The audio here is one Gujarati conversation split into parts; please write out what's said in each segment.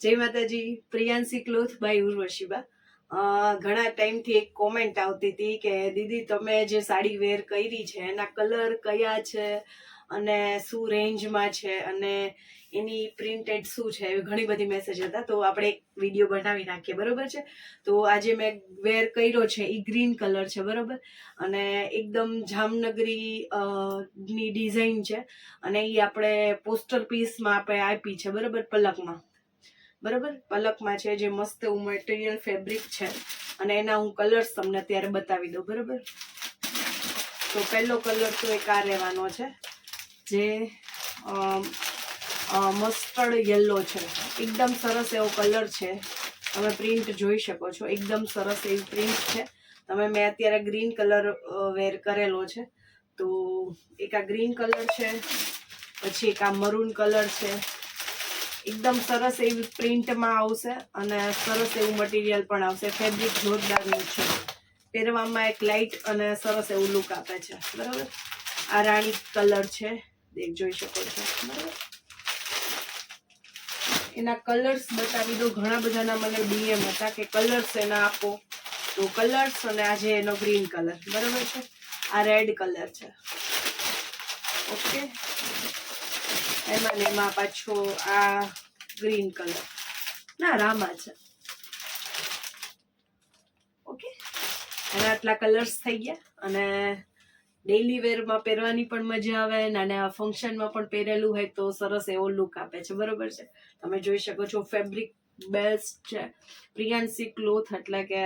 જય માતાજી. Priyanshi cloth by Urvashiba. ઘણા ટાઈમથી એક કોમેન્ટ આવતી હતી કે દીદી તમે જે સાડી વેર કરી છે એના કલર કયા છે અને શું રેન્જમાં છે અને એની પ્રિન્ટેડ શું છે, એવી ઘણી બધી મેસેજ હતા. તો આપણે એક વિડીયો બનાવી નાખીએ, બરોબર છે. તો આજે મેં વેર કર્યો છે એ ગ્રીન કલર છે, બરોબર, અને એકદમ જામનગરી ની ડિઝાઇન છે અને એ આપણે પોસ્ટર પીસમાં આપણે આપી છે, બરોબર, પલકમાં, બરાબર, પલકમાં છે, જે મસ્ત એવું મટીરિયલ ફેબ્રિક છે અને એના હું કલર્સ તમને અત્યારે બતાવી દઉં, બરાબર. તો પહેલો કલર તો એક આ રહેવાનો છે, જે મસ્ટર્ડ યલો છે. એકદમ સરસ એવો કલર છે, તમે પ્રિન્ટ જોઈ શકો છો, એકદમ સરસ એવી પ્રિન્ટ છે. મેં અત્યારે ગ્રીન કલર વેર કરેલો છે. તો એક આ ગ્રીન કલર છે, પછી એક આ મરૂન કલર છે. એકદમ સરસ એવી પ્રિન્ટમાં આવશે અને સરસ એવું મટીરિયલ પણ આવશે. ફેબ્રિક જોરદારનું છે, પહેરવામાં એક લાઇટ અને સરસ એવું લુક આપે છે, બરાબર. આ રાણી કલર છે, જોઈ શકો છો, બરાબર. એના કલર્સ બતાવી દો. ઘણા બધાના મને ડીએમ હતા કે કલર્સ એના આપો, તો કલર્સ અને આજે એનો ગ્રીન કલર, બરાબર છે. આ રેડ કલર છે, ઓકે. એમાં પાછો આ ગ્રીન કલર, ના રામા છે, ઓકે. એના આટલા કલર્સ થઈ ગયા અને ડેઈલી વેરમાં પહેરવાની પણ મજા આવે અને આ ફંક્શનમાં પણ પહેરેલું હોય તો સરસ એવો લુક આપે છે, બરોબર છે. તમે જોઈ શકો છો, ફેબ્રિક બેસ્ટ છે. પ્રિયાંશી ક્લોથ એટલે કે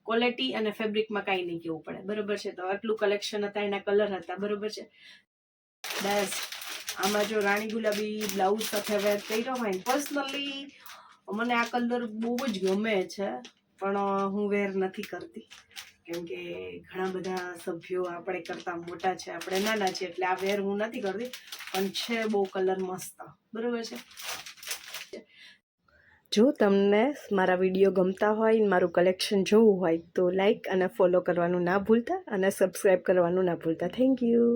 ક્વોલિટી અને ફેબ્રિકમાં કાંઈ નહીં કહેવું પડે, બરોબર છે. તો આટલું કલેક્શન હતા, એના કલર હતા, બરોબર છે, બેસ્ટ. આમાં જો રાણી ગુલાબી બ્લાઉઝ સાથે વેર કર્યો હોય ને, પર્સનલી મને આ કલર બહુ જ ગમે છે, પણ હું વેર નથી કરતી કેમ કે ઘણા બધા સભ્યો આપણે કરતા મોટા છે, આપણે નાના છે, એટલે આ વેર હું નથી કરતી. પણ છે બહુ કલર મસ્ત, બરોબર છે. જો તમને મારા વિડીયો ગમતા હોય, મારું કલેક્શન જોવું હોય તો લાઈક અને ફોલો કરવાનું ના ભૂલતા અને સબસ્ક્રાઈબ કરવાનું ના ભૂલતા. Thank you.